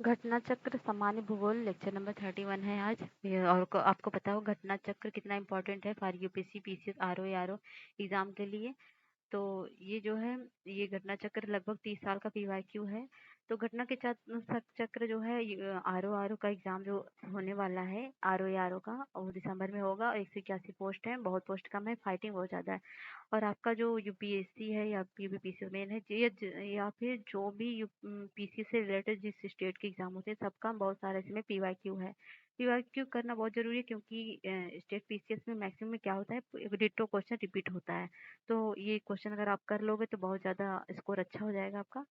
घटना चक्र सामान्य भूगोल लेक्चर नंबर 31 है आज। और आपको पता हो घटना चक्र कितना इम्पोर्टेंट है for UPSC PCS RO RO exam के लिए। तो ये जो है, ये घटना चक्र लगभग 30 साल का पीवाईक्यू है। तो घटना के चक्र जो है आरओ आरओ का एग्जाम जो होने वाला है आरओ आरओ का, वो दिसंबर में होगा और 181 पोस्ट है, बहुत पोस्ट कम है, फाइटिंग बहुत ज़्यादा है। और आपका जो यूपीएससी है या यूपीपीसी मेन है या फिर जो भी पीसी से रिलेटेड जिस स्टेट के एग्जाम होते हैं सबका बहुत सारा इसमें पीवाईक्यू है। पीवाईक्यू करना बहुत जरूरी है क्योंकि स्टेट पीसीएस में मैक्सिमम क्या होता है, डिटो क्वेश्चन रिपीट होता है। तो ये क्वेश्चन अगर आप कर लोगे तो बहुत ज़्यादा स्कोर अच्छा हो जाएगा आपका।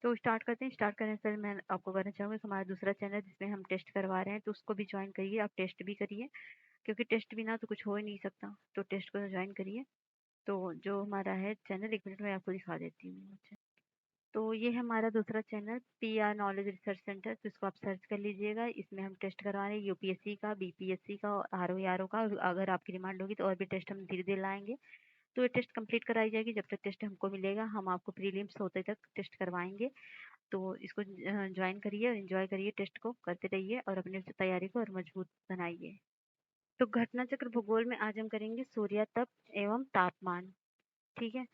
तो स्टार्ट करते हैं। स्टार्ट करने से पहले मैं आपको कहना चाहूँगी कि हमारा दूसरा चैनल जिसमें हम टेस्ट करवा रहे हैं तो उसको भी ज्वाइन करिए, आप टेस्ट भी करिए, क्योंकि टेस्ट बिना तो कुछ हो ही नहीं सकता। तो टेस्ट को ज्वाइन करिए। तो जो हमारा है चैनल, 1 मिनट में आपको दिखा देती हूँ। अच्छा, तो ये है हमारा दूसरा channel P R knowledge research centre. तो इसको आप सर्च कर लीजिएगा। इसमें हम टेस्ट करवा रहे हैं यूपीएससी का, बीपीएससी का, आर ओ आर ओ का। और अगर आपकी डिमांड होगी तो और भी टेस्ट हम धीरे धीरे लाएंगे। तो ये टेस्ट कंप्लीट कराई जाएगी। जब तक टेस्ट हमको मिलेगा हम आपको प्रीलिम्स होते तक टेस्ट करवाएंगे। तो इसको ज्वाइन करिए और एंजॉय करिए, टेस्ट को करते रहिए और अपने तैयारी को और मजबूत बनाइए। तो घटना चक्र भूगोल में आज हम करेंगे सूर्य तप एवं तापमान। ठीक है,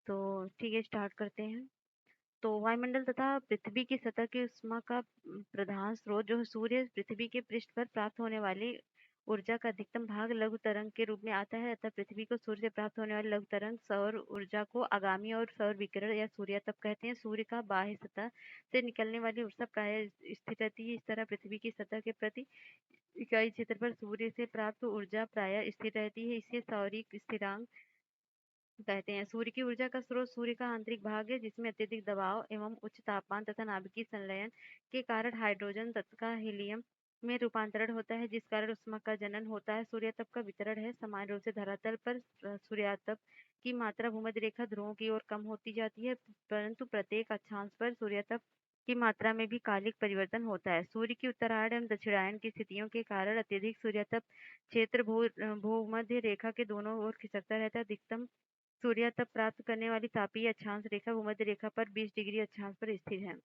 तो ठीक है, स्टार्ट करते हैं। तो वायुमंडल तथा पृथ्वी की सतह की उष्मा का प्रधान स्रोत जो है सूर्य, पृथ्वी के पृष्ठ पर प्राप्त होने वाली ऊर्जा का अधिकतम भाग लघु तरंग के रूप में आता है। अतः पृथ्वी को सूर्य से प्राप्त होने वाली लघु तरंग सौर ऊर्जा को आगामी और सौर विकिरण या सूर्यातप कहते हैं। सूर्य का बाह्य सतह से निकलने वाली ऊर्जा प्रायः स्थिर रहती है। इस तरह पृथ्वी की सतह के प्रति इकाई क्षेत्र पर सूर्य से प्राप्त ऊर्जा प्रायः स्थिर रहती है। इसे सौरिक स्थिरांक कहते हैं। सूर्य की ऊर्जा का स्रोत सूर्य का आंतरिक भाग है, जिसमें अत्यधिक दबाव एवं उच्च तापमान तथा नाभिकीय संलयन के कारण हाइड्रोजन तत्व का हीलियम में रूपांतरण होता है, जिस कारण उष्मा का जनन होता है। सूर्यातप का वितरण है। सामान्य रूप से धरातल पर सूर्यातप की मात्रा भूमध्य रेखा ध्रुवों की ओर कम होती जाती है, परंतु प्रत्येक अक्षांश पर सूर्यातप की मात्रा में भी कालिक परिवर्तन होता है। सूर्य की उत्तरायण एवं दक्षिणायन की स्थितियों के कारण अत्यधिक सूर्यातप क्षेत्र भूमध्य रेखा के दोनों ओर खिसकता रहता है। अधिकतम सूर्यातप प्राप्त करने वाली तापीय अक्षांश रेखा भूमध्य रेखा पर 20 डिग्री अक्षांश पर स्थित है।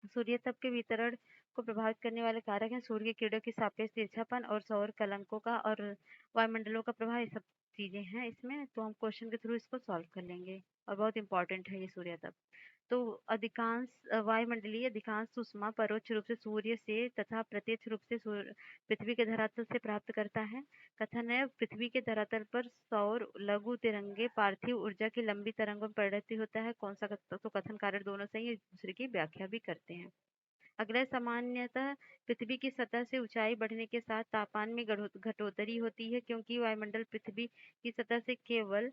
सूर्यातप के वितरण को प्रभावित करने वाले कारक हैं सूर्य की किरणों की सापेक्ष तिरछापन और सौर कलंकों का और वायुमंडलों का प्रभाव। ये सब चीजें हैं इसमें, तो हम क्वेश्चन के थ्रू इसको सॉल्व कर लेंगे और बहुत इंपॉर्टेंट है ये सूर्यातप। तो अधिकांश वायुमंडलीय अधिकांश ऊष्मा परोक्ष रूप से सूर्य से तथा प्रत्यक्ष रूप से पृथ्वी के धरातल से प्राप्त करता है। कथन है, पृथ्वी के धरातल पर सौर लघु तिरंगे पार्थिव ऊर्जा की लंबी तरंगों में परिणति होता है। कौन सा तो कथन कारण दोनों सही है, एक दूसरे की व्याख्या भी करते हैं। अगला, सामान्यतः पृथ्वी की सतह से ऊंचाई बढ़ने के साथ तापमान में घटोतरी होती है, क्योंकि वायुमंडल पृथ्वी की सतह से केवल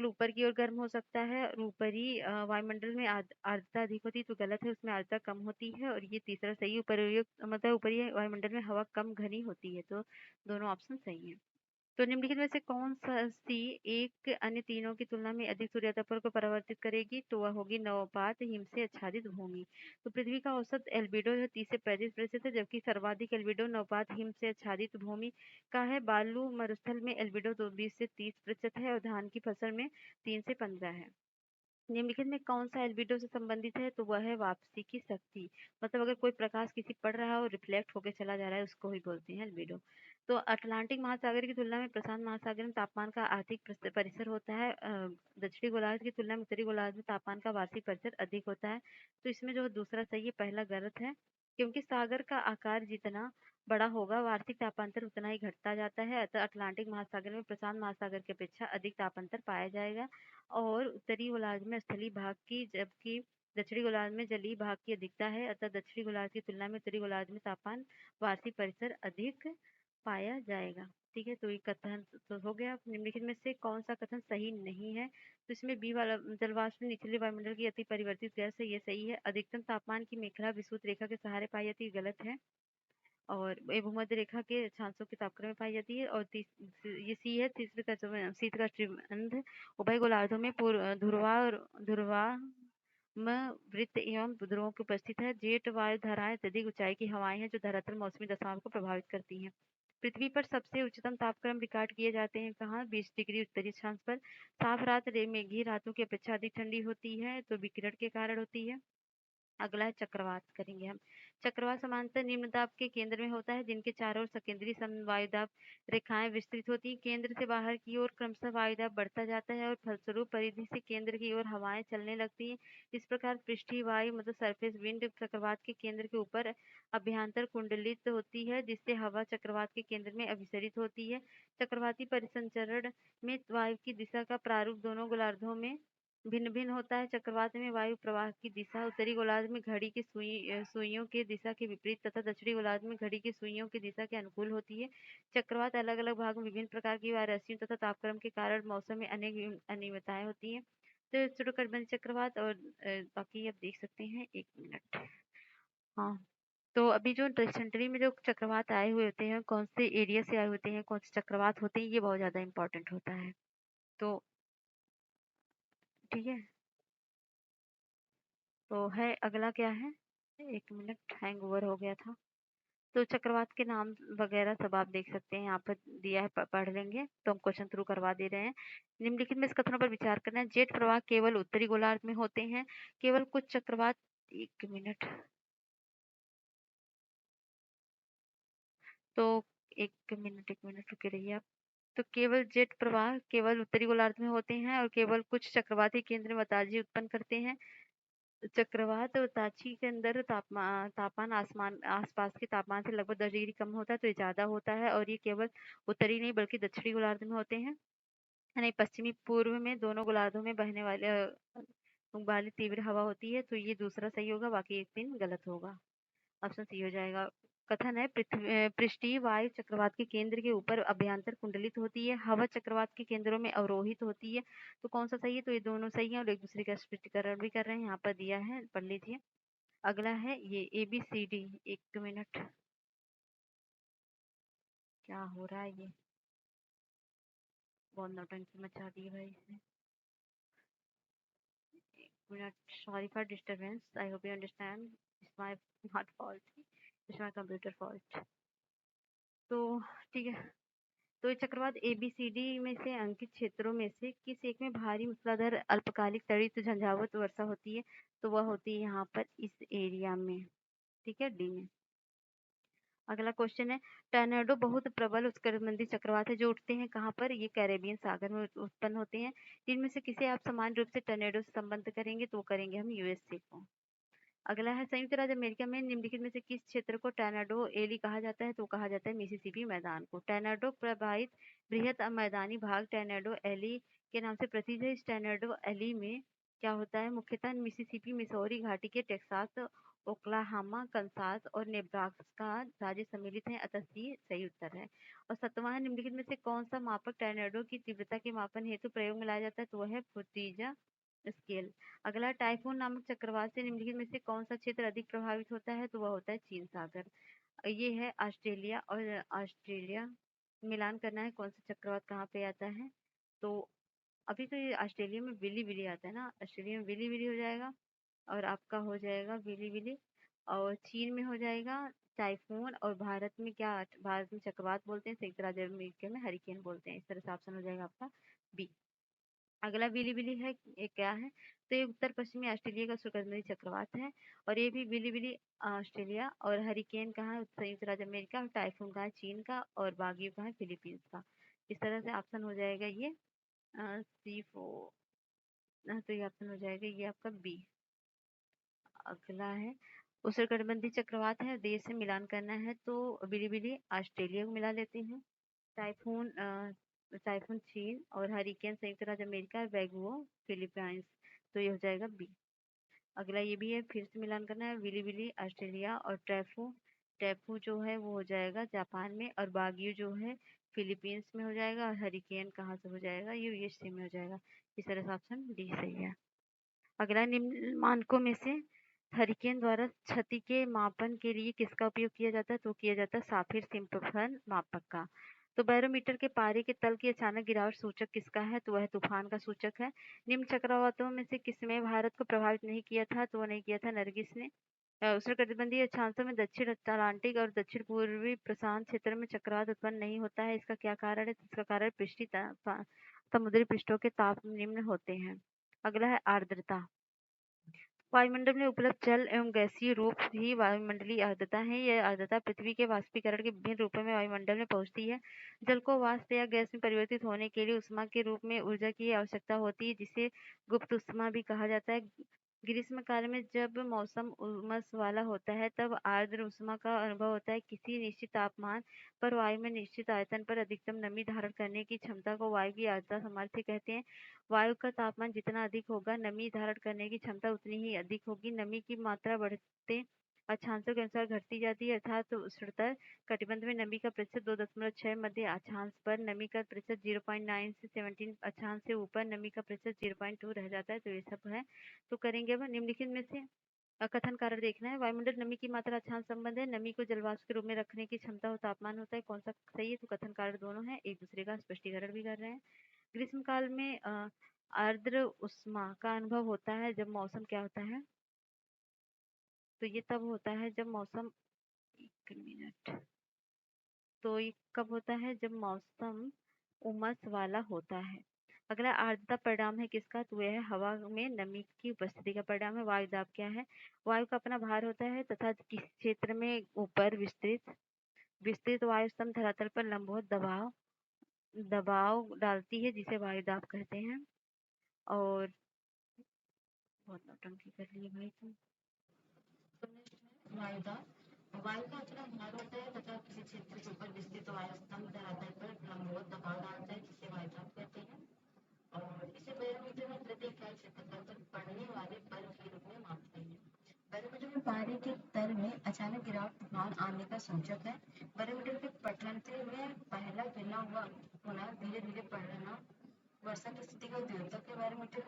ऊपर की ओर गर्म हो सकता है और ऊपरी वायुमंडल में आर्द्रता अधिक होती है। तो गलत है, उसमें आर्द्रता कम होती है। और ये तीसरा सही, मतलब ऊपरी वायुमंडल में हवा कम घनी होती है। तो दोनों ऑप्शन सही है। तो निम्नलिखित में से कौन सी एक अन्य तीनों की तुलना में अधिक सूर्यातप को परावर्तित करेगी? तो वह होगी नवपात हिम से आच्छादित भूमि। तो पृथ्वी का औसत एल्बिडो है 30 से 35%, है, जबकि सर्वाधिक एल्बिडो नवपात हिम से आच्छादित भूमि का है। बालू मरुस्थल में एल्बिडो 20 से 30% है और धान की फसल में 3 से 15 है। निम्नलिखित में कौन सा एल्बिडो से संबंधित है? तो वह है वापसी की शक्ति। मतलब अगर कोई प्रकाश किसी पड़ रहा है और रिफ्लेक्ट होकर चला जा रहा है, उसको ही बोलते हैं एल्बिडो। तो अटलांटिक महासागर की तुलना में प्रशांत महासागर में तापमान का आर्थिक परिसर होता है। दक्षिणी गोलार्ध की तुलना में उत्तरी गोलार्ध में तापमान का वार्षिक परिसर अधिक होता है। तो इसमें जो दूसरा सही है, पहला गलत है, क्योंकि सागर का आकार जितना बड़ा होगा वार्षिक तापांतर उतना ही घटता जाता है। अतः अटलांटिक महासागर में प्रशांत महासागर की अपेक्षा अधिक तापांतर पाया जाएगा और उत्तरी गोलार्ध में स्थलीय भाग की, जबकि दक्षिणी गोलार्ध में जलीय भाग की अधिकता है। अतः दक्षिणी गोलार्ध की तुलना में उत्तरी गोलार्ध में तापमान वार्षिक परिसर अधिक पाया जाएगा। ठीक है, तो ये कथन तो हो गया। निम्नलिखित में से कौन सा कथन सही नहीं है? तो इसमें बी वाला, जलवाष्प में निचले वायुमंडल की अति परिवर्तित गैस है, ये सही है। अधिकतम तापमान की मेखला विषुवत रेखा के सहारे पाई जाती है, गलत है। और ये भूमध्य रेखा के अक्षांशों के तापक्रम में पाई जाती है। और ये सी है, तीसरे का शीत का त्रिबंध उभय गोलार्धों में पूर्व ध्रुवा में वृत्त एवं ध्रुवों की उपस्थित है। जेट वायु धाराएं अत्यधिक ऊंचाई की हवाएं हैं जो धरातल मौसमी दशाओं को प्रभावित करती हैं। पृथ्वी पर सबसे उच्चतम तापक्रम रिकॉर्ड किए जाते हैं कहाँ? 20 डिग्री उत्तरी अक्षांश पर। साफ रात मेघी रातों की अपेक्षा अधिक ठंडी होती है, तो विकिरण के कारण होती है। अगला है चक्रवात करेंगे हम। चक्रवात सामान्यतः निम्न दाब के केंद्र में होता है, जिनके चारों ओर सकेंद्रीय समवायुदाब रेखाएं विस्तृत होती हैं। केंद्र से बाहर की ओर क्रमशः वायुदाब बढ़ता जाता है और फलस्वरूप परिधि से केंद्र की ओर हवाएं चलने लगती हैं। इस प्रकार पृष्ठीय वायु मतलब सरफेस विंड चक्रवात के केंद्र के ऊपर अभ्यंतर कुंडलित होती है, जिससे हवा चक्रवात के केंद्र में अभिसरित होती है। चक्रवाती परिसंचरण में वायु की दिशा का प्रारूप दोनों गोलार्धों में भिन्न भिन्न होता है। चक्रवात में वायु प्रवाह की दिशा उत्तरी गोलार्ध में घड़ी की सुइयों के दिशा के विपरीत तथा दक्षिणी गोलार्ध में घड़ी की सुइयों की दिशा के अनुकूल होती है। चक्रवात अलग अलग भाग में विभिन्न प्रकार की वायुराशियों तथा तापक्रम के कारण मौसम में अनेक अनियमितताएं होती हैं। तो उष्णकटिबंधीय चक्रवात और बाकी आप देख सकते हैं। 1 मिनट। हाँ, तो अभी जो सेंचुरी में जो चक्रवात आए हुए होते हैं, कौन से एरिया से आए होते हैं, कौन से चक्रवात होते हैं, ये बहुत ज्यादा इंपॉर्टेंट होता है। तो ठीक है, तो है अगला क्या है। 1 मिनट, हैंग ओवर हो गया था। तो चक्रवात के नाम वगैरह सब आप देख सकते हैं, यहाँ पर दिया है, पढ़ लेंगे। तो हम क्वेश्चन थ्रू करवा दे रहे हैं। निम्नलिखित में इस कथनों पर विचार करना है। जेट प्रवाह केवल उत्तरी गोलार्ध में होते हैं। केवल कुछ चक्रवात 1 मिनट। तो 1 मिनट रुके रहिए आप। तो केवल जेट प्रवाह केवल उत्तरी गोलार्ध में होते हैं और केवल कुछ चक्रवाती केंद्र में ताजी उत्पन्न करते हैं। चक्रवात और ताची के अंदर तापमान आसमान आसपास के तापमान से लगभग 10 डिग्री कम होता है, तो ये ज्यादा होता है और ये केवल उत्तरी नहीं बल्कि दक्षिणी गोलार्ध में होते हैं। नहीं, पश्चिमी पूर्व में दोनों गोलार्धों में बहने वाली तीव्र हवा होती है। तो ये दूसरा सही होगा, बाकी 1 3 गलत होगा। ऑप्शन सी हो जाएगा। कथन है पृष्ठीय वायु चक्रवात के केंद्र के ऊपर अभ्यंतर कुंडलित होती है, हवा चक्रवात के केंद्रों में अवरोहित होती है। तो कौन सा सही है। तो ये दोनों सही है और एक दूसरे का स्पष्टीकरण भी कर रहे हैं, यहाँ पर दिया है, पढ़ लीजिए। अगला है ये ABCD। 1 मिनट, क्या हो रहा है ये, बहुत नौटंकी मचा दी है भाई इसने। 1 minute, sorry for disturbance, I hope you understand, it's my not fault, it's my computer fault. तो ठीक है, तो ये चक्रवात ABCD में से अंकित क्षेत्रों में से किस एक में भारी मूसलाधार अल्पकालिक त्वरित झंझावात वर्षा होती है। तो वह होती है यहाँ पर इस एरिया में, ठीक है, डी में। अगला क्वेश्चन है, टर्नेडो बहुत प्रबल उष्णकटिबंधीय चक्रवात है जो उठते हैं कहाँ पर। ये कैरेबियन सागर में उत्पन्न होते हैं। इनमें से किसे आप समान रूप से टर्नेडो से संबंध करेंगे। तो करेंगे हम USA को। अगला है, संयुक्त राज्य अमेरिका में निम्नलिखित में से किस क्षेत्र को टर्नेडो एली कहा जाता है। तो कहा जाता है मिसिसिपी मैदान को। टर्नेडो प्रभावित बृहद मैदानी भाग टर्नेडो एली के नाम से प्रसिद्ध है। इस टर्नेडो एली में क्या होता है, मुख्यतः मिसिसिपी मिसौरी घाटी के टेक्सास, ओक्लाहामा, कंसास और नेब्रास्का राज्य सम्मिलित हैं, अतः सी सही उत्तर है। और 7वां, निम्नलिखित में से कौन सा मापक टर्नेडो की तीव्रता के मापन हेतु प्रयोग में लाया जाता है। तो वह है फुजीरा स्केल। अगला, टाइफून नामक चक्रवात से निम्नलिखित में से कौन सा क्षेत्र अधिक प्रभावित होता है। तो वह होता है चीन सागर। ये है ऑस्ट्रेलिया, और ऑस्ट्रेलिया मिलान करना है कौन सा चक्रवात कहाँ पे आता है। तो अभी तो ये ऑस्ट्रेलिया में विली विली आता है ना, ऑस्ट्रेलिया में विली विली हो जाएगा और आपका हो जाएगा विली विली। और चीन में हो जाएगा टाइफून, और भारत में क्या, भारत में चक्रवात बोलते हैं, संयुक्त राज्य अमेरिका में हरिकेन बोलते हैं। इस तरह से ऑप्शन हो जाएगा आपका बी। अगला बिलीबिली है, ये क्या है। तो ये उत्तर पश्चिमी ऑस्ट्रेलिया का उष्णकटिबंधीय चक्रवात है, और ये भी बिलीबिली ऑस्ट्रेलिया। और हरिकेन कहाँ है, संयुक्त राज्य अमेरिका। टाइफून कहाँ है, चीन का। और बागियो कहाँ है, फिलीपींस का। इस तरह से ऑप्शन हो जाएगा ये C4। तो ये ऑप्शन हो जाएगा ये आपका बी। अगला है, उष्णकटिबंधीय चक्रवात है, देश से मिलान करना है। तो बिलीबिली ऑस्ट्रेलिया को मिला लेते हैं। टाइफून टाइफून चीन, और हरिकेन संयुक्त राज्य अमेरिका, वैगुओ फिलीपाइंस। तो ये हो जाएगा बी। अगला ये भी है, फिर से मिलान करना है। विली विली ऑस्ट्रेलिया, और टैफू टैफू जो है वो हो जाएगा जापान में, और बागियो जो है फिलीपींस में हो जाएगा। और हरिकेन कहाँ से हो जाएगा, ये USA में हो जाएगा। इस तरह से ऑप्शन डी सही है। अगला, निम्न मानकों में से हरिकेन द्वारा क्षति के मापन के लिए किसका उपयोग किया जाता है। तो किया जाता है साफिर सिम्पसन मापक का। तो बैरोमीटर के पारे के तल की अचानक गिरावट सूचक किसका है। तो वह तूफान का सूचक है। निम्न चक्रवातों में से किसने भारत को प्रभावित नहीं किया था। तो वो नहीं किया था नरगिस ने। उष्णकटिबंधीय अक्षांशों में दक्षिण अटलांटिक और दक्षिण पूर्वी प्रशांत क्षेत्र में चक्रवात उत्पन्न नहीं होता है। इसका क्या कारण है। इसका कारण पृष्ठीय समुद्री पृष्ठों के ताप निम्न होते हैं। अगला है आर्द्रता। वायुमंडल में उपलब्ध जल एवं गैसीय रूप ही वायुमंडलीय आर्द्रता है। यह आर्द्रता पृथ्वी के वाष्पीकरण के विभिन्न रूपों में वायुमंडल में पहुंचती है। जल को वाष्प या गैस में परिवर्तित होने के लिए ऊष्मा के रूप में ऊर्जा की आवश्यकता होती है, जिसे गुप्त ऊष्मा भी कहा जाता है। ग्रीष्म काल में जब मौसम उमस वाला होता है, तब आर्द्र ऊष्मा का अनुभव होता है। किसी निश्चित तापमान पर वायु में निश्चित आयतन पर अधिकतम नमी धारण करने की क्षमता को वायु की आर्द्रता सामर्थ्य कहते हैं। वायु का तापमान जितना अधिक होगा, नमी धारण करने की क्षमता उतनी ही अधिक होगी। नमी की मात्रा बढ़ते अक्षांशों के अनुसार घटती जाती है, अर्थात उष्णतर कटिबंध में नमी का प्रतिशत 2.6 मध्य अक्षांश पर नमी का प्रतिशत 0.9 से 17 अक्षांश से ऊपर नमी का प्रतिशत 0.2 रह जाता है। तो ये सब है। तो करेंगे अब निम्नलिखित में से कथन कारण देखना है। वायुमंडल नमी की मात्रा अक्षांश संबंध है। नमी को जलवाष्प के रूप में रखने की क्षमता और तापमान होता है। कौन सा सही है? तो कथन कारण दोनों है, एक दूसरे का स्पष्टीकरण भी कर रहे हैं। ग्रीष्म काल में आर्द्र उष्मा का अनुभव होता है जब मौसम क्या होता है? तो ये तब होता है जब मौसम, एक मिनट, तो ये कब होता है? जब मौसम उमस वाला होता है। अगला आर्द्रता परिणाम है किसका? तो यह है हवा में नमी की उपस्थिति का परिणाम है। वायु दाब क्या है? वायु का अपना भार होता है तथा किस क्षेत्र में ऊपर विस्तृत विस्तृत वायु स्तंभ धरातल पर लंबवत दबाव दबाव डालती है, जिसे वायु दाब कहते हैं। और बहुत नौटंकी कर लिए भाई तुम। वायुदाब, वायु का अपना भार होता है तथा किसी क्षेत्र के ऊपर विस्तृत वायु स्तंभ धरातल पर लंबवत दबाव डालता है, जिसे वायुदाब कहते हैं। और इसे बैरोमीटर में प्रति इकाई क्षेत्रफल पर पड़ने वाले बर्फ के रूप में मापते हैं। बैरोमीटर में पारे के स्तर में अचानक गिरावट तूफान आने का सूचक है। बैरोमीटर के पटलते में पहला गिरना हुआ होना धीरे धीरे बढ़ना वर्षा की स्थिति का द्योतक है। बैरोमीटर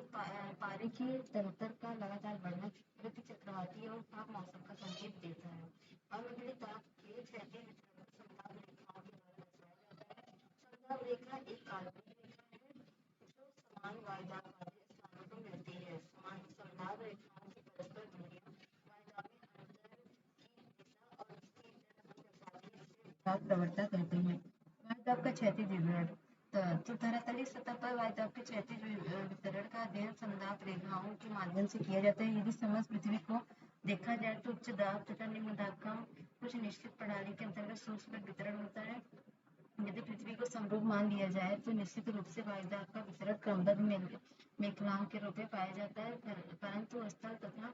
पारे की जलस्तर का लगातार बढ़ना प्रति चक्रवाती और साफ मौसम का संकेत देता है। वायुमंडलीय दाब के क्षैतिज वितरण को समताप रेखाओं के द्वारा दर्शाया जाता है। समताप रेखा एक काल्पनिक रेखा है जो समान वायुदाब वाले स्थानों पर मिलती है। समान समताप रेखाओं की परस्पर दूरियां वायुदाब में अंतर की दिशा और इसकी दर्शाती है, जिसे दाब प्रवणता कहते हैं। वायुदाब का क्षैतिज विवरण, तो धरातलीय सतह पर वायुदाब के क्षैतिज वितरण का अध्ययन समदाब रेखाओं के माध्यम से किया जाता है। यदि समस्त पृथ्वी को देखा जाए तो उच्च दाब तथा निम्न दाब का कुछ निश्चित प्रणाली के अंतर्गत सूक्ष्म वितरण होता है। यदि पृथ्वी को समरूप मान लिया जाए तो निश्चित रूप से वायुदाब का वितरण क्रमबद्ध मेखलाओं के रूप में पाया जाता है, परंतु स्थल तथा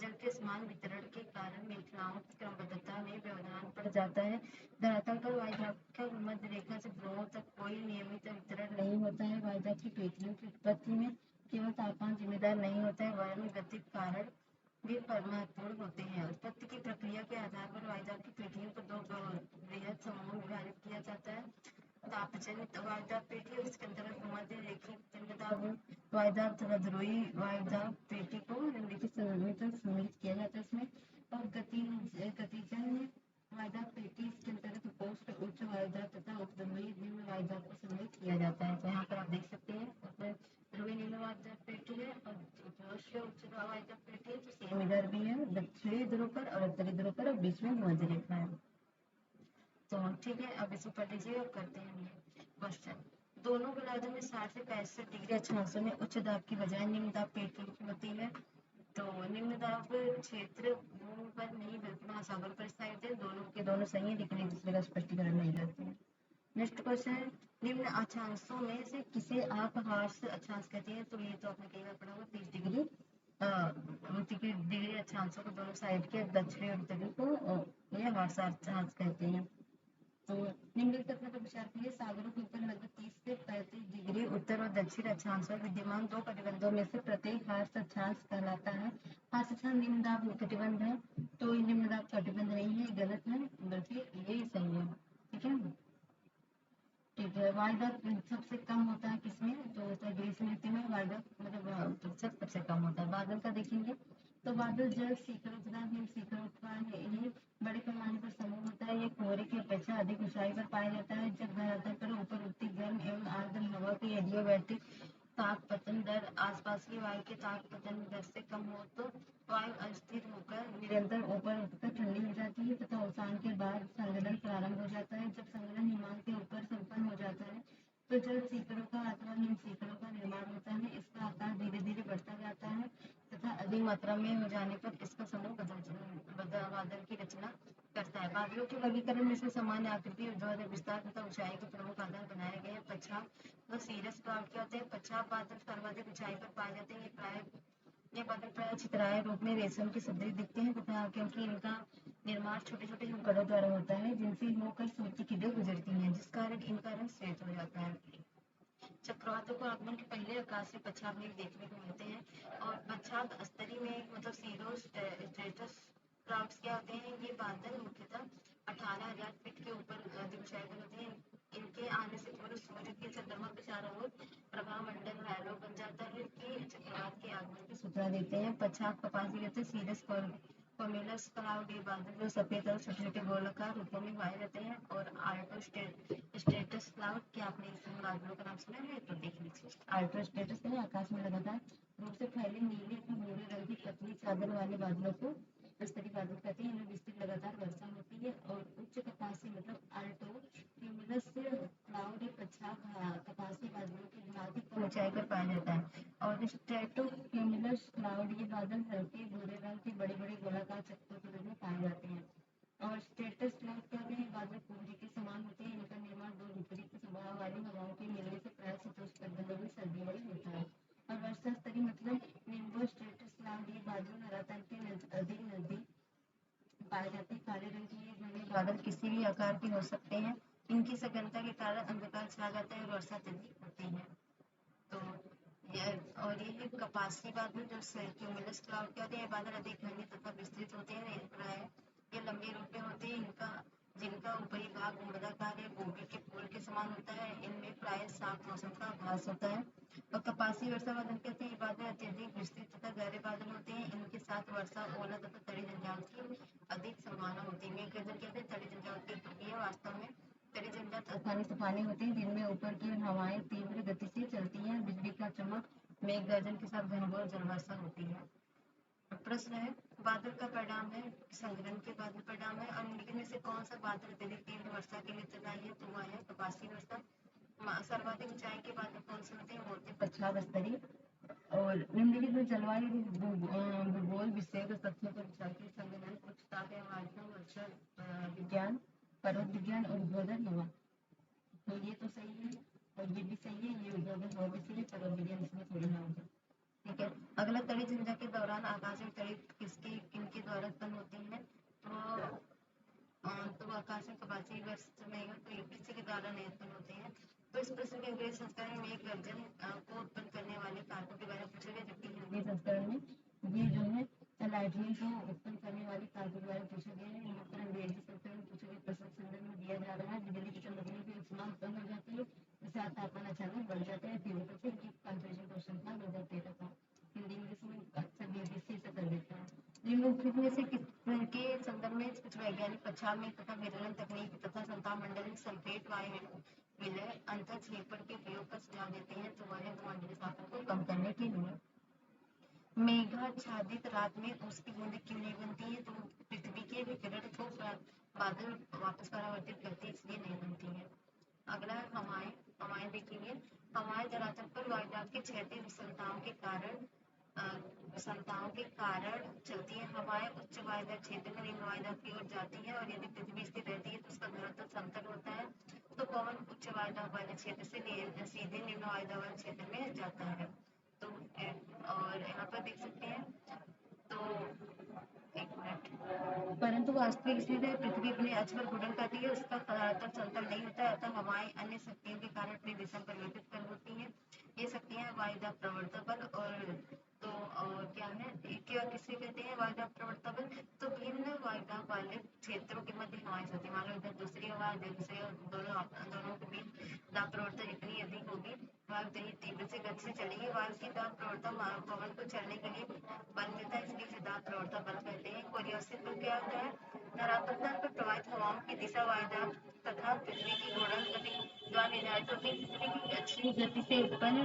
जल के समान वितरण के कारण मेखलाओं की क्रमबद्धता में व्यवधान पड़ जाता है। धरातल पर वायुदाब का भूमध्य रेखा से ध्रुवों तक कोई नियमित वितरण नहीं होता है। वायुदाब की पेटियों की उत्पत्ति में केवल तापमान जिम्मेदार नहीं होता है, वरन गति कारण भी महत्वपूर्ण होते हैं। उत्पत्ति की प्रक्रिया के आधार पर वायुदाब की पेटियों को दो बृहद समूह में विभाजित किया जाता है। तापजनित वायुदाब पेटी और इसके अंतर्गत भूमध्य रेखीय तंग दाब वायुदाब तथा ध्रुवीय वायुदाब पेटी को निम्नलिखित समूह में सम्मिलित किया जाता है इसमें। और गतिजन्य वायुदाब पेटी इसके अंतर्गत उपोष्ण उच्च वायुदाब तथा उपध्रुवीय निम्न वायुदाब को सम्मिलित किया जाता है। तो यहाँ पर आप देख सकते हैं उसमें ध्रुवीय निम्न वायुदाब पेटी है और उपोष्ण उच्च वायुदाब पेटी है। तो सेम इधर भी है, दक्षिणी ध्रुव पर और उत्तरी ध्रुव पर, और बीच में भूमध्य रेखा है। तो ठीक है, अब इसे पढ़ लीजिए और करते हैं ये क्वेश्चन। दोनों गोलार्धों में 60 से 65 डिग्री अक्षांशों में उच्च दाब की बजाय निम्न दाब पेटी होती है। तो निम्न दाब क्षेत्र भूमि पर नहीं बल्कि महासागर पर स्थित है। दोनों के दोनों सही है, लेकिन एक दूसरे का स्पष्टीकरण नहीं करते हैं। नेक्स्ट क्वेश्चन है, निम्न अक्षांशों में से किसे आप हार्स अक्षांश कहते हैं? तो ये तो आपने कई बार पढ़ा होगा, 30 डिग्री डिग्री अक्षांशों को दोनों साइड के दक्षिणी और उत्तरी को ये हार्स अक्षांश कहते हैं। तो निम्नलिखित तथ्यों पर विचार करिए। सागरों के ऊपर लगभग 30 से 35 डिग्री उत्तर और दक्षिण अक्षांश पर विद्यमान दो कटिबंधों में से प्रत्येक हार्स अक्षांश कहलाता है। हार्स अक्षांश निम्न दाब कटिबंध है, तो निम्न दाब कटिबंध नहीं है, गलत है, बल्कि यही सही है। ठीक है, ठीक है। वायुदाब सबसे कम होता है किसमें? तो होता है ग्रीष्म ऋतु में। वायुदाब मतलब प्रतिशत सबसे कम होता है। बादल का देखेंगे तो बादल जल शिखरों तथा हिम शिखरों का ये बड़े पैमाने पर समूह होता है। ये कोहरे की अपेक्षा अधिक ऊंचाई पर पाया जाता है। जब धरातल पर ऊपर उठती गर्म एवं आर्द्र हवा की एडियाबैटिक ताप पतन दर आसपास की वायु के ताप पतन दर से कम हो तो वायु अस्थिर होकर निरंतर ऊपर उठकर ठंडी हो जाती है तथा अवसान के बाद संघनन प्रारंभ हो जाता है। जब संघनन हिमालय के ऊपर संपन्न हो जाता है तो जल शिखरों का अथवा हिम शिखरों का निर्माण होता है। इसका आकार धीरे धीरे बढ़ता जाता है तथा अधिक मात्रा क्रम में हो जाने पर इसका समूह बादल की रचना करता है। बादलों के वर्गीकरण में से सामान्य आकृति, ऊर्ध्वाधर विस्तार तथा ऊंचाई के प्रमुख आधार बनाए गए हैं। पछाड़ व सीरस क्लाउड क्या होते हैं? पछाड़ बादल सर्वाधिक ऊंचाई पर पाए जाते हैं। ये बादल प्राय छितराए रूप में रेशम के सदृश दिखते हैं तथा क्योंकि इनका निर्माण छोटे छोटे हिमकणों द्वारा होता है जिनसे होकर सूर्य की किरणें गुजरती हैं, जिस कारण इनका रंग श्वेत हो जाता है। चक्रवातों को आगमन के पहले आकाशीय पछाड़ में देखने को मिलते हैं। और पछाड़ स्तरी में मतलब सीरोस स्ट्रेटस क्लाउड्स क्या होते हैं? ये बादल मुख्यतः 18,000 फीट के ऊपर ऊंचाई पर होते हैं। इनके आने से पूर्व सूर्य के चंद्रमा के चारों ओर प्रभा मंडल हैलो बन जाता है कि चक्रवात के आगमन की सूचना देते हैं। पछाड़ कपासी कहते हैं सीरस कॉम्यूलस क्लाउड, ये बादल जो सफेद और छोटे छोटे गोलाकार रूपों में पाए जाते हैं। और आल्टो स्टेटस क्लाउड, क्या आपने इन बादलों का नाम सुना है? तो देख लीजिए। आल्टो स्टेटस है आकाश में लगातार रूप से फैले नीले और भूरे रंग की पतली चादर वाले बादलों को स्तरीय बादल कहते हैं। इनमें विस्तृत लगातार वर्षा होती है। और उच्च कपासी मतलब आल्टो क्यूमुलस क्लाउड कपासी बादलों के अधिक ऊंचाई पर पाया जाता है। और स्ट्रेटो क्यूमुलस क्लाउड, ये बादल हल्के भूरे रंग के बड़े बड़े गोलाकार चक्रों के रूप में पाए जाते हैं। और स्ट्रेटस क्लाउड क्या होते हैं? बादल पूंजी के समान होते हैं। इनका निर्माण दो विपरीत स्वभाव वाली हवाओं के मिलने से प्राय शीतोष्ण में सर्दी में होता है। और वर्षा स्तरीय मतलब निम्बो स्ट्रेटस क्लाउड, ये बादल धरातल के अधिक नजदीक पाए जाते हैं। काले रंग के ये घने बादल किसी भी आकार के हो सकते हैं। इनकी सघनता के कारण अंधकार छा जाता है और वर्षा अत्यधिक होती है। तो और ये कपासी बादल जो क्यूमुलस क्लाउड कहते हैं, बादल अधिक घने तथा विस्तृत होते हैं। प्राय ये लंबे रूप में होते हैं। जिनका ऊपरी भाग गुंबदाकार या गोभी के फूल के समान होता है। इनमें प्राय साफ मौसम का आभास होता है। और कपासी वर्षा बादल कहते हैं, ये बादल अत्यधिक विस्तृत तथा गहरे बादल होते हैं। इनके साथ वर्षा, ओला तथा तड़ी जंजाल की अधिक संभावना होती है। मेघगर्जन कहते हैं तड़ी जंजाल की प्रक्रिया वास्तव में तड़ी जंजाल तूफानी तूफानी होती है जिनमें ऊपर की ओर हवाएं तीव्र गति से चलती हैं। बिजली का चमक, मेघ गर्जन के साथ घनघोर जलवर्षा होती है। प्रश्न है, बादल का परिणाम है संघनन के बादल परिणाम है। और निम्नलिखित में से कौन सा बादल अत्यधिक तीव्र वर्षा के लिए उत्तरदायी है? तो वह है कपासी वर्षा। सर्वाधिक ऊंचाई के बादल कौन से होते हैं? वो होते हैं पछाड़ स्तरीय। और निम्नलिखित में जलवायु भूगोल विषय तथ्यों पर विचार के संघनन, उच्च ताप या मानसून, वर्षा विज्ञान, पर्वत विज्ञान और ऊर्ध्वाधर हवा। तो ये तो सही है और ये भी सही है। ये ऊर्ध्वाधर हवा भी सही है, पर्वत विज्ञान इसमें थोड़ी ना होगा। ठीक है। अगला, तड़ी झंझा के दौरान आकाशीय तड़ी किनके द्वारा उत्पन्न होती है? तो आकाशीय कपासी वर्षा में तो किसी के द्वारा नहीं उत्पन्न होते हैं। तो इस प्रश्न के अंग्रेजी संस्करण में एक गर्जन को उत्पन्न करने वाले कारकों के बारे में पूछा गया, जबकि हिंदी संस्करण में ये जो है लाइटनिंग को उत्पन्न करने वाले कारकों के बारे में पूछा गया है। यहाँ पर अंग्रेजी संस्करण में पूछे गए प्रश्न संदर्भ में दिया जा रहा है। बिजली की चमकने की उष्मा उत्पन्न हो जाती है, जिससे तापमान अचानक बढ़ जाता है। तीव्रता से कंजर्वेशन क्वेश्चन था 2013 का। हिंदी इंग्लिश में अक्सर BBC ऐसा कर देता है। निम्नलिखित में से किसके संदर्भ में कुछ वैज्ञानिक पछाड़ में तथा विरलन तकनीक तथा संताप मंडल सल्फेट वायु विलय अंतर छेपड़ के प्रयोग का सुझाव देते हैं? तो वह है भूमंडलीय तापमान को कम करने के लिए। मेघाच्छादित रात में उसकी बूंदें क्यों नहीं बनती है? तो पृथ्वी के विकिरण को बादल वापस परावर्तित करती, इसलिए नहीं बनती है। अगला है हवाएं। हवाएं देखेंगे। हवाएं धरातल पर वायुदाब की क्षैतिज विषमताओं के कारण चलती है। हवाएं उच्च वायुदाब क्षेत्र में निम्न वायुदाब की ओर जाती है। और यदि पृथ्वी स्थिर रहती है तो उसका धरातल समतल होता है। तो पवन उच्च वायुदाब वाले क्षेत्र से सीधे निम्न वायुदाब वाले क्षेत्र में जाता है। तो और यहाँ पर देख सकते हैं। तो एक मिनट। परंतु वास्तविक स्थिति पृथ्वी अपने अक्ष पर घूर्णन करती है, उसका धरातल समतल नहीं होता है। अतः हवाएं अन्य शक्तियों के कारण अपनी दिशा परिवर्तित कर होती हैं। ये शक्तियां वायुदाब प्रवणता बल और क्या है क्या किसे कहते हैं? वायुदाब प्रवणता बल। तो भिन्न वायुदाब वाले क्षेत्रों के मध्य हवाएं चलती, मान लो इधर दूसरी हवा दूसरे दोनों के बीच दाब प्रवणता जितनी अधिक होगी, वायु उतनी तीव्र से गति से चलेगी। वायु की दाब प्रवणता पवन को चलने के लिए बल देता है, इसलिए इसे दाब प्रवणता बल कहते हैं। कोरियोसिस बल क्या होता है? धरातल पर प्रवाहित हवाओं की दिशा वायुदाब तथा पृथ्वी की घूर्णन गति द्वारा निर्धारित होती है। पृथ्वी की अच्छी गति से उत्पन्न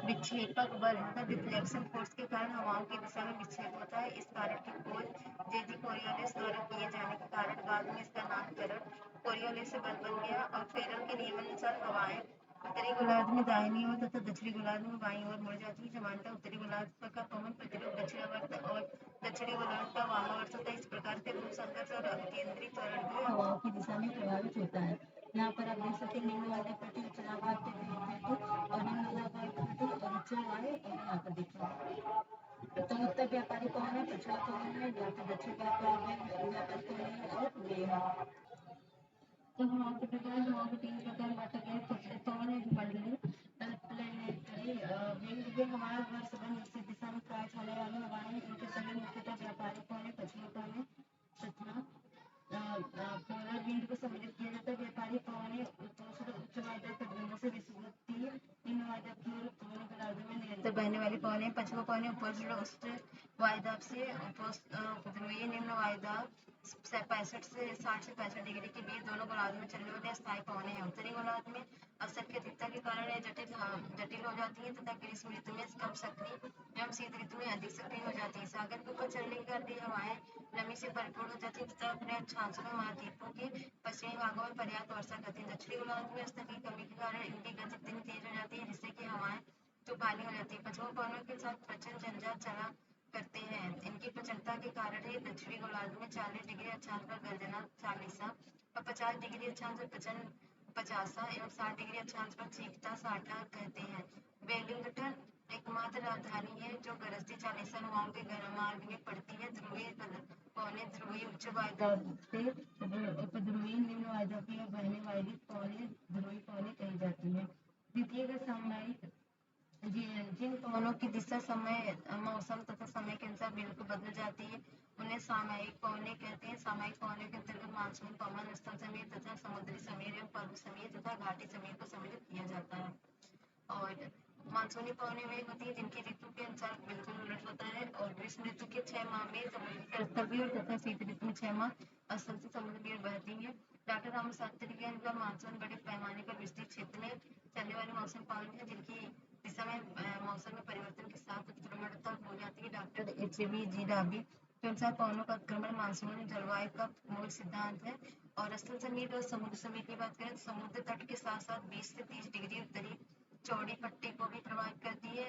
विक्षेपक बल मतलब डिफ्लेक्शन फोर्स के कारण हवाओं की दिशा में विक्षेप होता है। इस कारण की खोज जे.जी. कोरियोलिस द्वारा किए जाने के कारण बाद में इसका नामकरण कोरियोलिस बल बन गया। और फेरल के नियमानुसार हवाएं उत्तरी गोलार्ध में दाहिनी ओर तथा दक्षिणी गोलार्ध में बाईं ओर मुड़ जाती है। समानतः उत्तरी गोलार्ध का पवन प्रतिरूप दक्षिणावर्त और दक्षिणी गोलार्ध का वामावर्त होता है। इस प्रकार से भू संघर्ष और अकेंद्रित त्वरण भी हवाओं की दिशा में प्रभावित होता है। यहाँ पर आप देख सकते हैं निम्न वाले पट्टी उच्च दाब के पट्टी और निम्न दाब वाले पट्टी और उच्च वाले, और यहाँ पर देखिए तो उत्तर व्यापारी कौन है, पश्चिम कौन है, यहाँ पर दक्षिण व्यापारी कौन है और ये है। तो हवाओं के प्रकार, हवाओं के 3 प्रकार बांटे गए हैं। पवन है मंडलीय, प्लैनेटरी विंड, ये हमारा वर्ष भर निश्चित दिशा में प्रयास होने वाली हवाएं हैं। इनके सभी मुख्यतः व्यापारी कोने, पश्चिमी कोने तथा पोलर विंड को सम्मिलित किया जाता है। व्यापारी पवनें उत्तरोत्तर उच्च वायुदाब तटबंधों से विषुवत निम्न वायुदाब की ओर उत्तरी गोलार्ध में निरंतर बहने वाली पवनें। पश्चिमी पवनें उपरोक्त वायुदाब से उपद्रवीय निम्न वायुदाब 65 से 60 से 65 डिग्री के बीच दोनों गोलार्ध में चलने वाली अस्थायी पवनें हैं। उत्तरी गोलार्ध में अवसर की अधिकता के कारण यह जटिल हो जाती है तथा ग्रीष्म ऋतु में कम सक्रिय एवं शीत ऋतु में अधिक सक्रिय हो जाती है। सागर के ऊपर चलने के कारण ये हवाएं नमी से भरपूर हो जाती है तथा अपने अक्षांशों में महाद्वीपों के पश्चिमी भागों में पर्याप्त वर्षा करती है। दक्षिणी गोलार्ध में स्तर की कमी के कारण इनकी गति इतनी तेज हो जाती है जिससे कि हवाएं तूफानी हो जाती है। पश्चिमी पवनों के साथ प्रचंड झंझार चला करते हैं। इनकी प्रचंडता के कारण ही दक्षिणी गोलार्ध में 40 डिग्री अक्षांश पर गर्जना चालीसा और 50 डिग्री अक्षांश पर प्रचंड पचासा एवं 60 डिग्री अक्षांश पर चीखता साठा कहते हैं। वेलिंगटन एकमात्र राजधानी है जो गरजती चालीसा हवाओं के मार्ग में पड़ती है। ध्रुवीय पवनें ध्रुवीय उच्च वायुदाब से उपध्रुवीय निम्न वायुदाब की ओर बहने वाली पवनें ध्रुवीय पवनें कही जाती हैं। द्वितीय सामयिक जिन पवनों की दिशा समय मौसम तथा समय के अनुसार बिल्कुल बदल जाती है उन्हें सामयिक पवनें कहते हैं। सामयिक पवनों के अंतर्गत मानसून पवन, स्थल समीर तथा समुद्री समीर एवं पर्वत समीर तथा घाटी समीर को सम्मिलित किया जाता है। और मानसूनी पवनें वे होती है जिनकी ऋतु के अनुसार बिल्कुल उलट होता है। और ग्रीष्म ऋतु के 6 माह में समुद्र के स्तर की ओर तथा शीत ऋतु में 6 माह स्थल से समुद्र की ओर बहती है। डॉक्टर थॉमस शास्त्री के अनुसार मानसून बड़े पैमाने पर विस्तृत क्षेत्र में चलने वाली मौसम पवन है जिनकी दिशा में मौसम में परिवर्तन के साथ उत्क्रमणता हो जाती है। डॉक्टर HVG डाबी के अनुसार पवनों का उत्क्रमण मानसून जलवायु का मूल सिद्धांत है। और स्थल समीर और समुद्र समीर की बात करें तो समुद्र तट के साथ साथ 20 से 30 डिग्री उत्तरी चौड़ी पट्टी को भी प्रभावित करती है।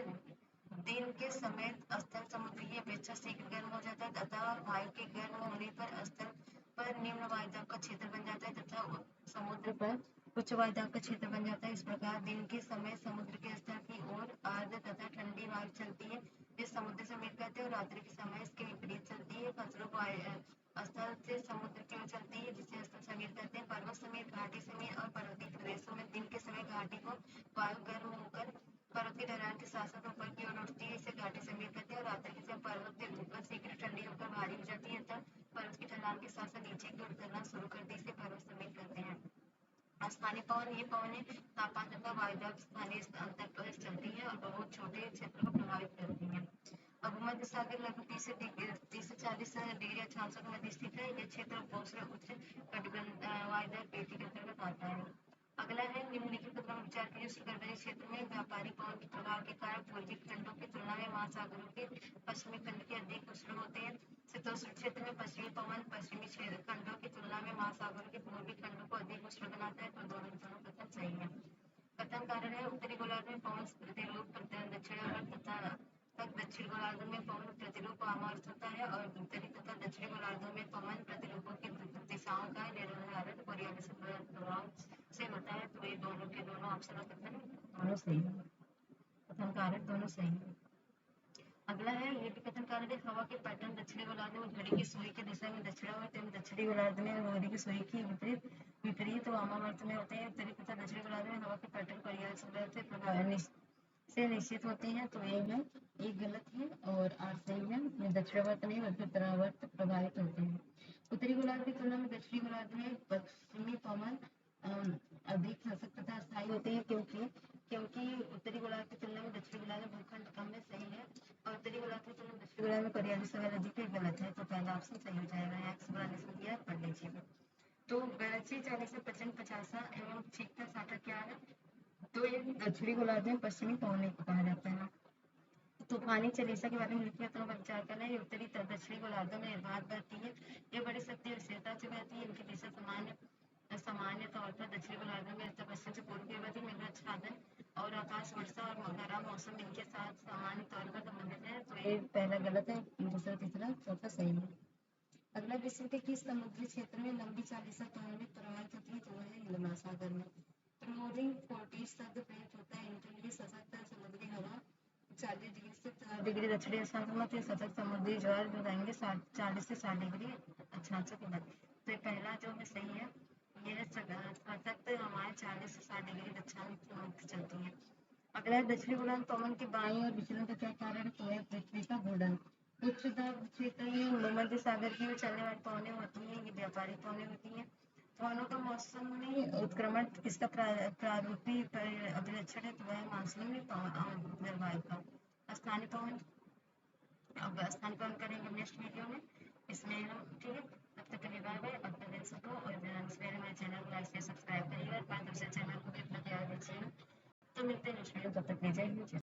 दिन के समय स्थल समुद्र की अपेक्षा शीघ्र गर्म हो जाता है तथा वायु के गर्म होने पर स्थल पर निम्न वायुदाब का क्षेत्र बन जाता है तथा समुद्र पर उच्च वायुदाब का क्षेत्र बन जाता है। इस प्रकार दिन के समय समुद्र के स्तर की ओर आर्द्र तथा ठंडी वायु चलती है जिस समुद्र समीर कहते हैं और रात्रि के समय इसके विपरीत चलती है। फसलों स्थल से समुद्र की ओर चलती है जिसे स्थल समीर कहते हैं। पर्वत समीर, घाटी समीर और पर्वतीय प्रदेशों में दिन के समय घाटी को वायु गर्म होकर पर्वत की ढलान के साथ साथ ऊपर की ओर उठती है, इसे घाटी समीर कहते हैं। और रात्रि के समय पर्वत के ऊपर शीघ्र ठंडी होकर भारी हो जाती है तब पर्वत की ढलान के साथ साथ नीचे की ओर उतरना शुरू करती है, इसे पर्वत समीर कहते हैं। स्थानीय पवन, ये पवनें तापमान तथा वायुदाब स्थानीय अंतर पर चलती है और बहुत छोटे क्षेत्र को प्रभावित करती हैं। अब भूमध्य सागर लगभग 30 से 40 डिग्री अक्षांशों के मध्य स्थित है। यह क्षेत्र उपोष्ण उच्च कटिबंध वायुदाब पेटी के अंतर्गत आता है। अगला है निम्नलिखित पर विचार कीजिए। उष्णकटिबंधीय क्षेत्र में व्यापारी पवन के प्रभाव के कारण पूर्वी खंडों की तुलना में महासागरों के पश्चिमी खंड के अधिक उष्ण होते हैं। शीतोष्ण क्षेत्र में पश्चिमी पवन पश्चिमी खंडों की तुलना में महासागरों के पूर्वी खंडों को अधिक उष्ण बनाता है। तो दोनों कथन सही है। कथन कारण है उत्तरी गोलार्ध में पवन प्रतिरूप दक्षिणावर्त तथा दक्षिण गोलार्ध में पवन प्रतिरूप वामावर्त होता है और उत्तरी तथा दक्षिणी गोलार्धों में पवन प्रतिरूपों की दिशाओं का निर्धारण कोरियोलिस प्रभाव से होता है। तो ये दोनों के दोनों ऑप्शन कथन दोनों सही है। कथन कारक दोनों सही है। अगला है ये भी कथन कारक है। हवा के पैटर्न दक्षिणी गोलार्ध में घड़ी की सुई की दिशा में दक्षिणावर्त एवं दक्षिणी गोलार्ध में घड़ी की सुई की विपरीत वामावर्त में होते हैं। उत्तरी तथा दक्षिणी गोलार्ध में हवा के पैटर्न कोरियोलिस से निश्चित होते हैं। तो ये है एक गलत है और आठ सही है। दक्षिणावर्त नहीं बल्कि उत्तरावर्त प्रभावित होते हैं। उत्तरी गोलार्ध की तुलना में दक्षिणी गोलार्ध में पश्चिमी पवन अधिक सशक्त तथा स्थायी होते हैं क्योंकि उत्तरी गोलार्ध की तुलना में दक्षिणी गोलार्ध में भूखंड कम में सही है और उत्तरी गोलार्ध की तुलना में दक्षिणी गोलार्ध में कोरियोलिस वगैरह अधिक है। गलत है तो पहला ऑप्शन सही हो जाएगा। एक्स बनाने से दिया पढ़ लीजिए। तो गरजती चालीसा प्रचंड पचासा एवं चीखता साठा क्या है? तो ये दक्षिणी गोलार्ध में पश्चिमी पवनों को कहा जाता है। तूफानी चालीसा के बारे में लिखिए तो विचार करना है। उत्तरी दक्षिणी गोलार्धों में निर्बाध बहती है। ये बड़ी शक्ति और स्थिरता से बहती है। इनकी दिशा सामान्य तौर पर दक्षिणी गोलार्ध में उत्तर पश्चिम से पूर्व की बहती है। आच्छादन और आकाश वर्षा और खराब मौसम इनके साथ सामान्य तौर पर संबंधित है, तो ये पहला गलत है, दूसरा तीसरा चौथा सही है। अगला विश्व के किस समुद्री क्षेत्र में लंबी चाल से प्रभावित प्रवाहित होती है, तो वह है हिंद महासागर में। प्रमोदिंग फोर्टिस शब्द प्रयुक्त होता है इनके लिए सशक्त समुद्री हवा 40 डिग्री से 60 डिग्री दक्षिणी अक्षांश में, तो सतत समुद्री ज्वार जो रहेंगे 40 से 60 डिग्री अक्षांश के बाद। तो ये पहला जो है सही है, ये सतत हवाएं 40 से 60 डिग्री दक्षिणांश चलती हैं। अगला है दक्षिणी गोलार्ध पवन के बाईं और विचलन का क्या कारण है, तो है पृथ्वी का घूर्णन। उच्च दाब क्षेत्र में भूमध्य सागर की ओर चलने वाली पवनें होती हैं, ये व्यापारिक पवनें होती हैं। पवनों का मौसम में उत्क्रमण किसका प्रारूपी अभिलक्षण है, तो वह मानसून में जलवायु का। स्थानीय पवन, अब स्थानीय पवन करेंगे नेक्स्ट वीडियो में, इसमें हम ठीक है। तब तक के लिए बाय बाय, अपना दिन सबको, और सवेरे हमारे चैनल को लाइक से सब्सक्राइब करिएगा और 5 दूसरे चैनल को भी अपना ध्यान दीजिएगा। तो मिलते हैं नेक्स्ट वीडियो, तब तक ले जाइए।